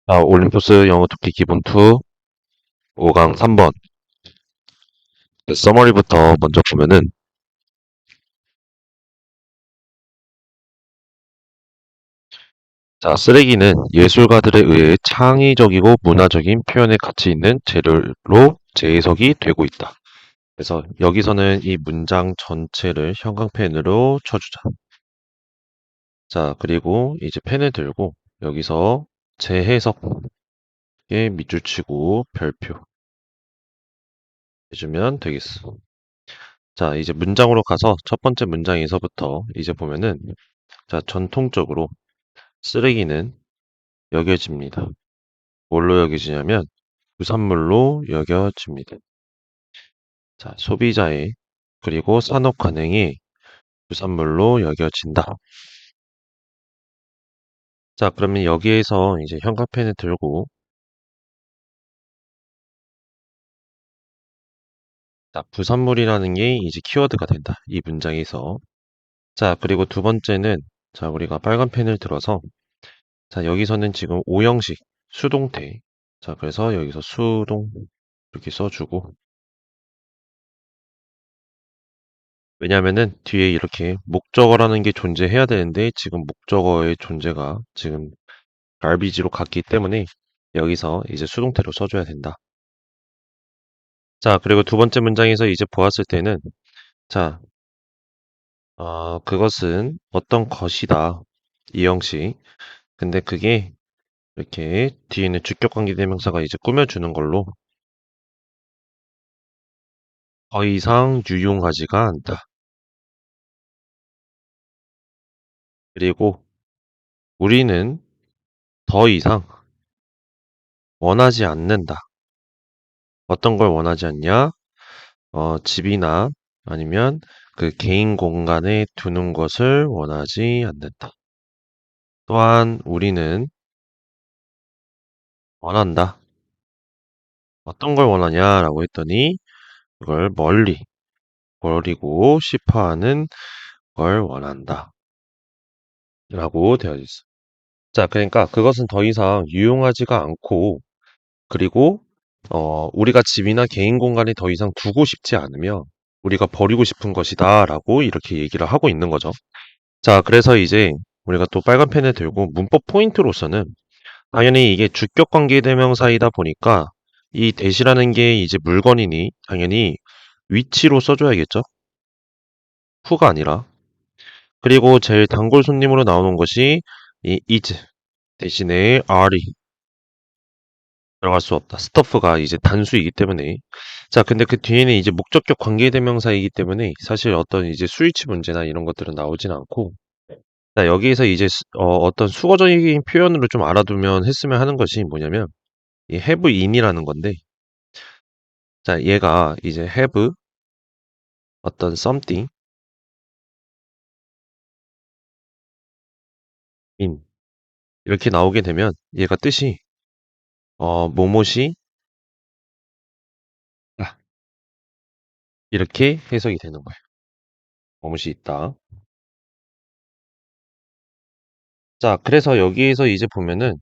올림포스 영어 듣기 기본 2 5강 3번. 서머리부터 먼저 보면은, 쓰레기는 예술가들에 의해 창의적이고 문화적인 표현의 가치 있는 재료로 재해석이 되고 있다. 그래서 여기서는 이 문장 전체를 형광펜으로 쳐주자. 그리고 이제 펜을 들고 여기서 재해석에 밑줄 치고 별표 해주면 되겠어. 이제 문장으로 가서 첫 번째 문장에서부터 이제 보면은, 전통적으로 쓰레기는 여겨집니다. 뭘로 여겨지냐면 부산물로 여겨집니다. 소비자의 그리고 산업 관행이 부산물로 여겨진다. 그러면 여기에서 이제 형광펜을 들고 부산물이라는 게 이제 키워드가 된다. 이 문장에서. 그리고 두 번째는 우리가 빨간 펜을 들어서 여기서는 지금 오형식 수동태. 그래서 여기서 수동 이렇게 써주고, 왜냐면은 뒤에 이렇게 목적어라는 게 존재해야 되는데 지금 목적어의 존재가 지금 garbage로 갔기 때문에 여기서 이제 수동태로 써줘야 된다. 그리고 두 번째 문장에서 이제 보았을 때는, 자, 그것은 어떤 것이다. 이 형식. 근데 그게 이렇게 뒤에는 주격관계대명사가 이제 꾸며주는 걸로 더 이상 유용하지가 않다. 그리고 우리는 더 이상 원하지 않는다. 어떤 걸 원하지 않냐? 집이나 아니면 그 개인 공간에 두는 것을 원하지 않는다. 또한 우리는 원한다. 어떤 걸 원하냐라고 했더니 그걸 멀리 버리고 싶어 하는 걸 원한다. 라고 되어 있어. 그러니까 그것은 더 이상 유용하지가 않고, 그리고 우리가 집이나 개인 공간에 더 이상 두고 싶지 않으며 우리가 버리고 싶은 것이다라고 이렇게 얘기를 하고 있는 거죠. 그래서 이제 우리가 또 빨간 펜을 들고 문법 포인트로서는, 당연히 이게 주격 관계 대명사이다 보니까 이 대시라는 게 이제 물건이니 당연히 위치로 써줘야겠죠. 후가 아니라. 그리고 제일 단골 손님으로 나오는 것이 이 is 대신에 are이 들어갈 수 없다. 스터프가 이제 단수이기 때문에. 근데 그 뒤에는 이제 목적격 관계대명사이기 때문에 사실 어떤 이제 수일치 문제나 이런 것들은 나오진 않고, 여기에서 이제 어떤 수거적인 표현으로 좀 알아두면 했으면 하는 것이 뭐냐면 이 have in이라는 건데, 얘가 이제 have 어떤 something in 이렇게 나오게 되면 얘가 뜻이 뭐뭇이 아, 이렇게 해석이 되는 거예요. 뭐뭇이 있다. 그래서 여기에서 이제 보면은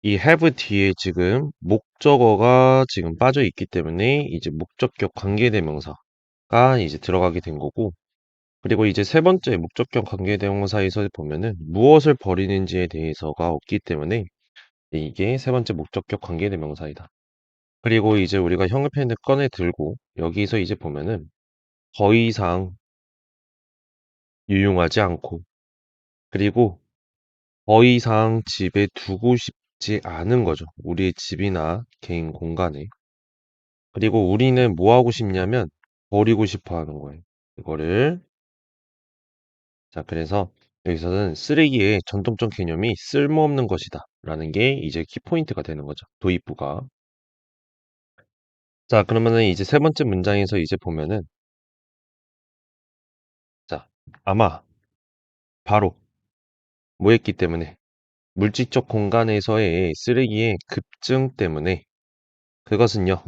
이 have 뒤에 지금 목적어가 지금 빠져 있기 때문에 이제 목적격 관계대명사가 이제 들어가게 된 거고, 그리고 이제 세 번째 목적격 관계대명사에서 보면은 무엇을 버리는지에 대해서가 없기 때문에 이게 세 번째 목적격 관계대명사이다. 그리고 이제 우리가 형용펜을 꺼내 들고 여기서 이제 보면은 더 이상 유용하지 않고, 그리고 더 이상 집에 두고 싶지 않은 거죠. 우리의 집이나 개인 공간에. 그리고 우리는 뭐 하고 싶냐면 버리고 싶어 하는 거예요. 이거를. 그래서 여기서는 쓰레기의 전통적 개념이 쓸모없는 것이다 라는 게 이제 키포인트가 되는 거죠. 도입부가. 그러면은 이제 세 번째 문장에서 이제 보면은, 자 아마 바로 뭐 했기 때문에, 물질적 공간에서의 쓰레기의 급증 때문에, 그것은요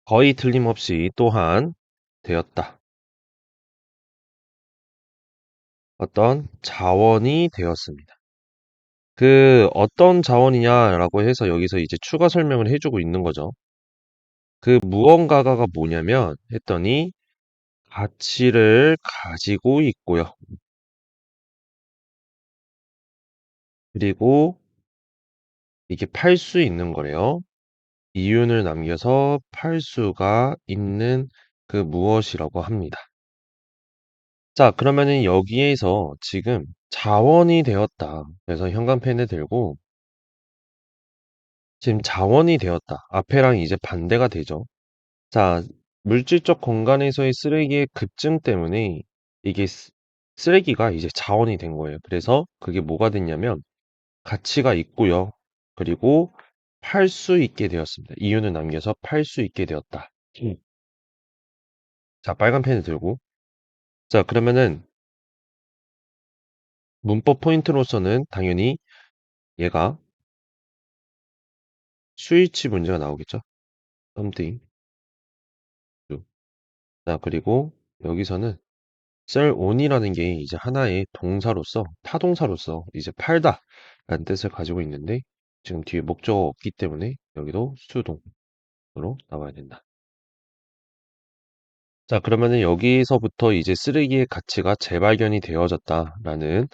거의 틀림없이 또한 되었다. 어떤 자원이 되었습니다. 그 어떤 자원이냐라고 해서 여기서 이제 추가 설명을 해주고 있는 거죠. 그 무언가가 뭐냐면 했더니 가치를 가지고 있고요. 그리고 이게 팔 수 있는 거래요. 이윤을 남겨서 팔 수가 있는 그 무엇이라고 합니다. 자, 그러면은 여기에서 지금 자원이 되었다. 그래서 현관펜을 들고 지금 자원이 되었다. 앞에랑 이제 반대가 되죠. 자, 물질적 공간에서의 쓰레기의 급증 때문에 이게 쓰레기가 이제 자원이 된 거예요. 그래서 그게 뭐가 됐냐면 가치가 있고요. 그리고 팔 수 있게 되었습니다. 이윤을 남겨서 팔 수 있게 되었다. 자, 빨간 펜을 들고. 자, 그러면은 문법 포인트로서는 당연히 얘가 스위치 문제가 나오겠죠. something. to. 자, 그리고 여기서는 sell on이라는 게 이제 하나의 동사로서, 타동사로서 이제 팔다 라는 뜻을 가지고 있는데 지금 뒤에 목적어가 없기 때문에 여기도 수동으로 나와야 된다. 자, 그러면은 여기서부터 이제 쓰레기의 가치가 재발견이 되어졌다라는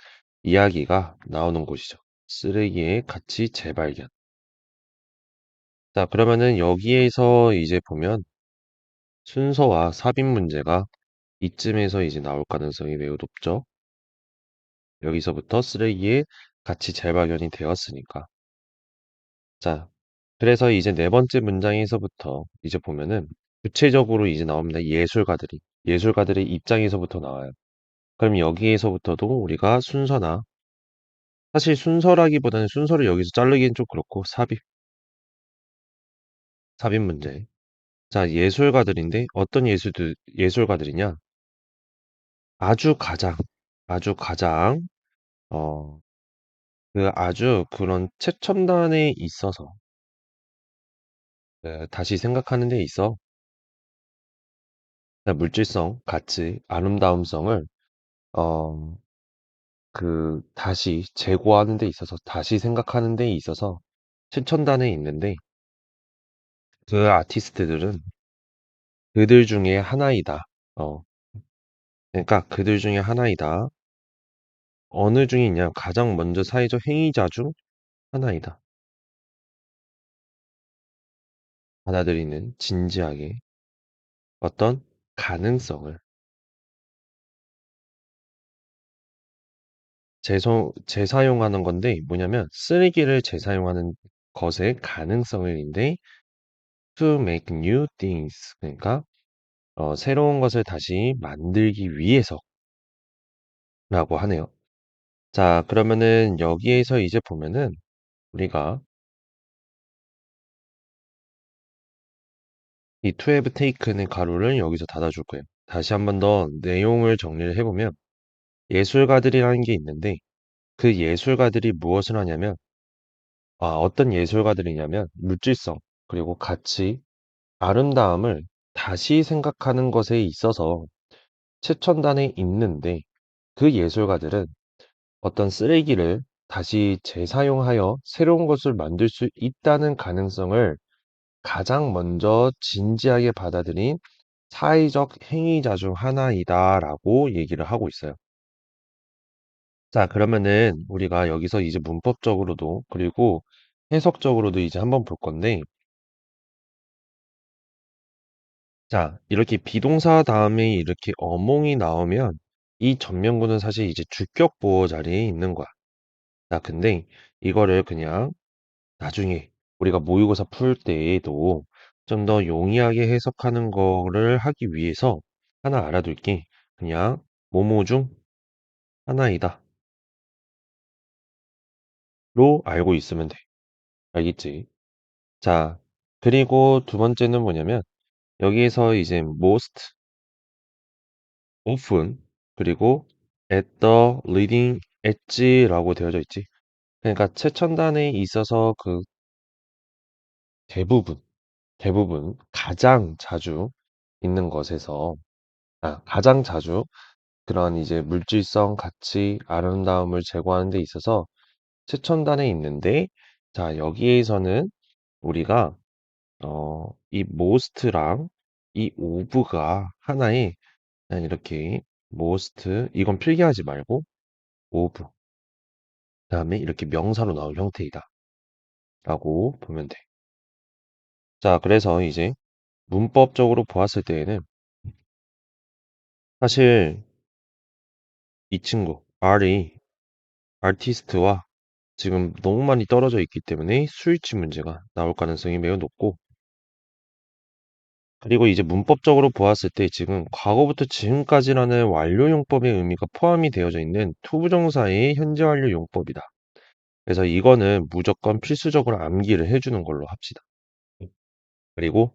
이야기가 나오는 곳이죠. 쓰레기의 가치 재발견. 자, 그러면은 여기에서 이제 보면 순서와 삽입 문제가 이쯤에서 이제 나올 가능성이 매우 높죠. 여기서부터 쓰레기의 가치 재발견이 되었으니까. 자, 그래서 이제 네 번째 문장에서부터 이제 보면은 구체적으로 이제 나옵니다. 예술가들의 입장에서부터 나와요. 그럼 여기에서부터도 우리가 순서나 사실 순서라기보다는 순서를 여기서 자르기엔 좀 그렇고 삽입 문제. 자, 예술가들인데 어떤 예술가들이냐? 아주 가장, 아주 가장, 어, 그 아주 그런 최첨단에 있어서 다시 생각하는 데 있어 물질성, 가치, 아름다움성을 어, 다시 재고하는 데 있어서 다시 생각하는 데 있어서 최첨단에 있는데 그 아티스트들은 그들 중에 하나이다. 어, 그러니까 그들 중에 하나이다. 어느 중에 있냐? 가장 먼저 사회적 행위자 중 하나이다. 받아들이는 진지하게 어떤 가능성을 재사용하는 건데 뭐냐면 쓰레기를 재사용하는 것의 가능성을인데 to make new things 그러니까 새로운 것을 다시 만들기 위해서라고 하네요. 자, 그러면은 여기에서 이제 보면은 우리가 이 to have taken의 가로를 여기서 닫아줄 거예요. 다시 한번 더 내용을 정리를 해보면 예술가들이라는 게 있는데 그 예술가들이 무엇을 하냐면 어떤 예술가들이냐면 물질성 그리고 가치, 아름다움을 다시 생각하는 것에 있어서 최첨단에 있는데 그 예술가들은 어떤 쓰레기를 다시 재사용하여 새로운 것을 만들 수 있다는 가능성을 가장 먼저 진지하게 받아들인 사회적 행위자 중 하나이다라고 얘기를 하고 있어요. 자, 그러면은 우리가 여기서 이제 문법적으로도 그리고 해석적으로도 이제 한번 볼 건데, 자, 이렇게 비동사 다음에 이렇게 어몽이 나오면 이 전면구는 사실 이제 주격 보호 자리에 있는 거야. 자, 근데 이거를 그냥 나중에 우리가 모의고사 풀 때에도 좀 더 용이하게 해석하는 거를 하기 위해서 하나 알아둘 게 그냥 모모 중 하나이다 로 알고 있으면 돼. 알겠지? 자, 그리고 두 번째는 뭐냐면 여기에서 이제 most often 그리고 at the leading edge라고 되어져 있지. 그러니까 최첨단에 있어서 그 대부분, 대부분 가장 자주 있는 것에서 가장 자주 그런 이제 물질성, 가치, 아름다움을 제고하는 데 있어서 최첨단에 있는데, 자, 여기에서는 우리가, 이 most랑 이 of가 하나의, 그냥 이렇게 most, 이건 필기하지 말고, of, 다음에 이렇게 명사로 나올 형태이다. 라고 보면 돼. 자, 그래서 이제 문법적으로 보았을 때에는 사실 이 친구, R이 아티스트와 지금 너무 많이 떨어져 있기 때문에 스위치 문제가 나올 가능성이 매우 높고, 그리고 이제 문법적으로 보았을 때 지금 과거부터 지금까지라는 완료 용법의 의미가 포함이 되어져 있는 투부정사의 현재 완료 용법이다. 그래서 이거는 무조건 필수적으로 암기를 해주는 걸로 합시다. 그리고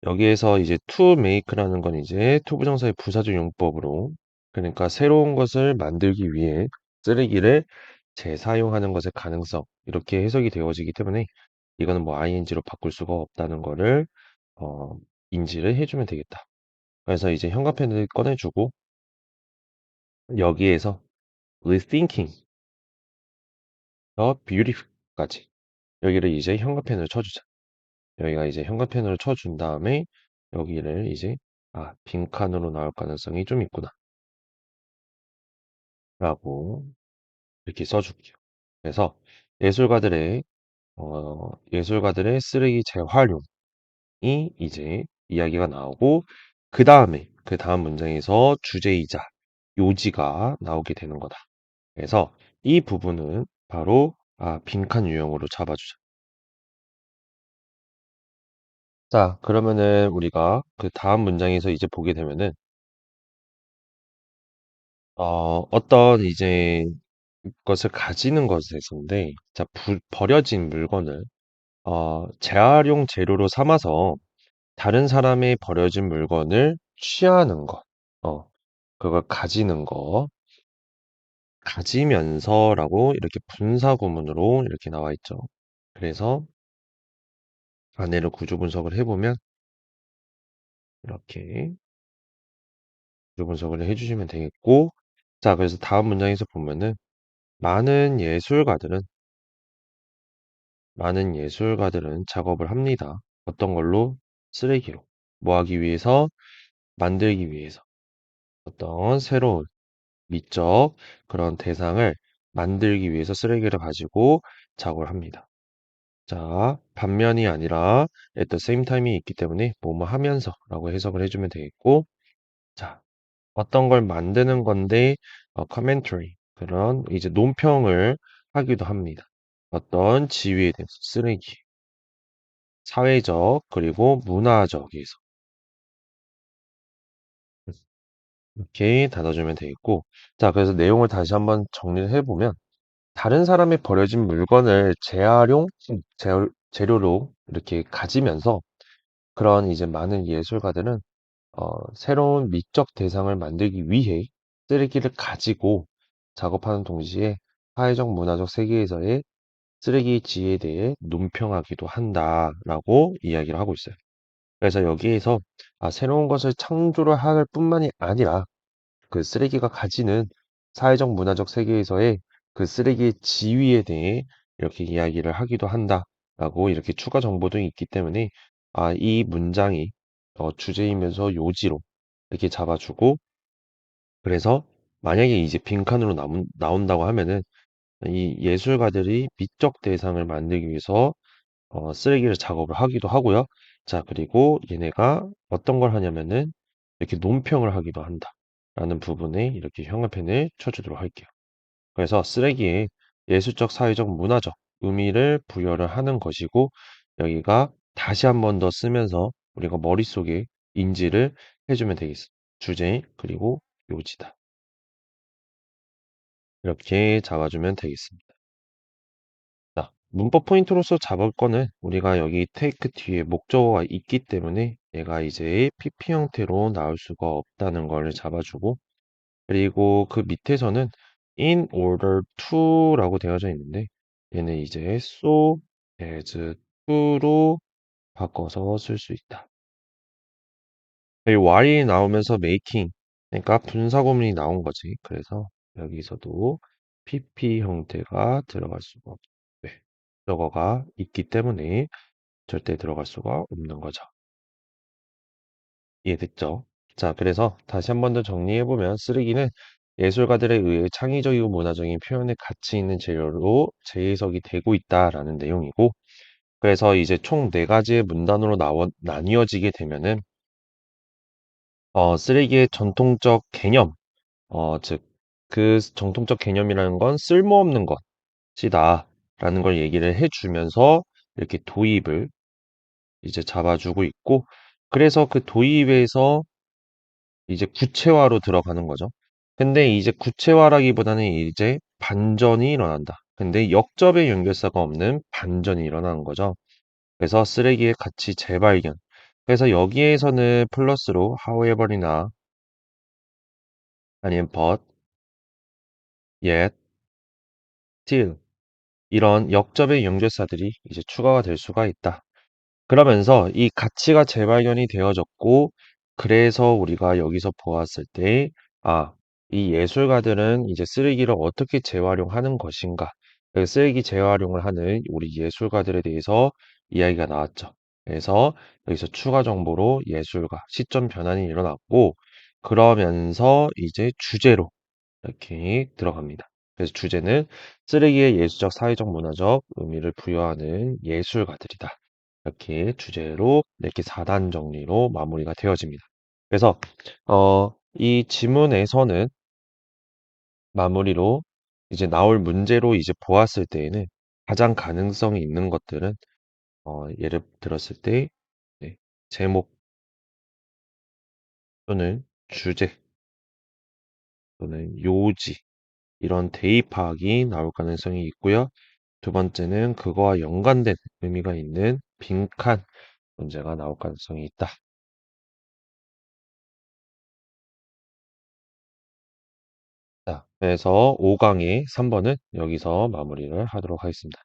여기에서 이제 to make라는 건 이제 투부정사의 부사적 용법으로, 그러니까 새로운 것을 만들기 위해 쓰레기를 재사용하는 것의 가능성, 이렇게 해석이 되어지기 때문에 이거는 뭐 ing로 바꿀 수가 없다는 거를 어, 인지를 해주면 되겠다. 그래서 이제 현관펜을 꺼내주고 여기에서 rethinking the beautiful까지 여기를 이제 현관펜으로 쳐주자. 여기가 이제 현관펜으로 쳐준 다음에 여기를 이제 빈칸으로 나올 가능성이 좀 있구나 라고 이렇게 써줄게요. 그래서 예술가들의 예술가들의 쓰레기 재활용이 이제 이야기가 나오고, 그 다음 문장에서 주제이자 요지가 나오게 되는 거다. 그래서 이 부분은 바로 빈칸 유형으로 잡아주자. 자, 그러면은 우리가 그 다음 문장에서 이제 보게 되면은 어떤 이제 것을 가지는 것에서인데, 자, 버려진 물건을 재활용 재료로 삼아서 다른 사람의 버려진 물건을 취하는 것, 어, 그걸 가지는 거, 가지면서라고 이렇게 분사 구문으로 이렇게 나와 있죠. 그래서 안에를 구조 분석을 해보면 이렇게 구조 분석을 해주시면 되겠고, 자, 그래서 다음 문장에서 보면은 많은 예술가들은 많은 예술가들은 작업을 합니다. 어떤 걸로? 쓰레기로. 뭐 하기 위해서? 만들기 위해서. 어떤 새로운 미적 그런 대상을 만들기 위해서 쓰레기를 가지고 작업을 합니다. 자, 반면이 아니라 at the same time이 있기 때문에 뭐뭐 하면서 라고 해석을 해주면 되겠고, 자, 어떤 걸 만드는 건데, commentary, 그런 이제 논평을 하기도 합니다. 어떤 지위에 대해서 쓰레기, 사회적, 그리고 문화적에서 이렇게 닫아주면 되겠고, 자, 그래서 내용을 다시 한번 정리를 해보면, 다른 사람이 버려진 물건을 재료로 이렇게 가지면서 그런 이제 많은 예술가들은 새로운 미적 대상을 만들기 위해 쓰레기를 가지고 작업하는 동시에 사회적 문화적 세계에서의 쓰레기 지에 대해 논평하기도 한다라고 이야기를 하고 있어요. 그래서 여기에서 새로운 것을 창조를 할 뿐만이 아니라 그 쓰레기가 가지는 사회적 문화적 세계에서의 그 쓰레기의 지위에 대해 이렇게 이야기를 하기도 한다라고 이렇게 추가 정보도 있기 때문에 이 문장이 주제이면서 요지로 이렇게 잡아주고, 그래서 만약에 이제 빈칸으로 나온다고 하면은 이 예술가들이 미적 대상을 만들기 위해서 쓰레기를 작업을 하기도 하고요. 자, 그리고 얘네가 어떤 걸 하냐면은 이렇게 논평을 하기도 한다. 라는 부분에 이렇게 형광펜을 쳐주도록 할게요. 그래서 쓰레기에 예술적, 사회적, 문화적 의미를 부여를 하는 것이고, 여기가 다시 한 번 더 쓰면서 우리가 머릿속에 인지를 해주면 되겠습니다. 주제, 그리고 요지다. 이렇게 잡아주면 되겠습니다. 자, 문법 포인트로서 잡을 거는 우리가 여기 take 뒤에 목적어가 있기 때문에 얘가 이제 PP 형태로 나올 수가 없다는 걸 잡아주고, 그리고 그 밑에서는 in order to라고 되어져 있는데 얘는 이제 so as to로 바꿔서 쓸 수 있다. 여기 while이 나오면서 making, 그러니까 분사구문이 나온 거지. 그래서 여기서도 PP 형태가 들어갈 수가 없, 네. 저거가 있기 때문에 절대 들어갈 수가 없는 거죠. 이해됐죠? 자, 그래서 다시 한 번 더 정리해보면 쓰레기는 예술가들에 의해 창의적이고 문화적인 표현의 가치 있는 재료로 재해석이 되고 있다라는 내용이고, 그래서 이제 총 네 가지의 문단으로 나뉘어지게 되면은, 쓰레기의 전통적 개념, 즉, 그 정통적 개념이라는 건 쓸모없는 것이다 라는 걸 얘기를 해주면서 이렇게 도입을 이제 잡아주고 있고, 그래서 그 도입에서 이제 구체화로 들어가는 거죠. 근데 이제 구체화라기보다는 이제 반전이 일어난다. 근데 역접의 연결사가 없는 반전이 일어나는 거죠. 그래서 쓰레기의 가치 재발견. 그래서 여기에서는 플러스로 however이나 아니면 but, yet, still 이런 역접의 연결사들이 이제 추가가 될 수가 있다. 그러면서 이 가치가 재발견이 되어졌고, 그래서 우리가 여기서 보았을 때, 아, 이 예술가들은 이제 쓰레기를 어떻게 재활용하는 것인가, 그 쓰레기 재활용을 하는 우리 예술가들에 대해서 이야기가 나왔죠. 그래서 여기서 추가 정보로 예술가, 시점 변환이 일어났고, 그러면서 이제 주제로 이렇게 들어갑니다. 그래서 주제는 쓰레기의 예술적, 사회적, 문화적 의미를 부여하는 예술가들이다. 이렇게 주제로 이렇게 4단 정리로 마무리가 되어집니다. 그래서 이 지문에서는 마무리로 이제 나올 문제로 이제 보았을 때에는 가장 가능성이 있는 것들은 예를 들었을 때 네, 제목 또는 주제 또는 요지 이런 대입하기 나올 가능성이 있고요. 두 번째는 그거와 연관된 의미가 있는 빈칸 문제가 나올 가능성이 있다. 자, 그래서 5강의 3번은 여기서 마무리를 하도록 하겠습니다.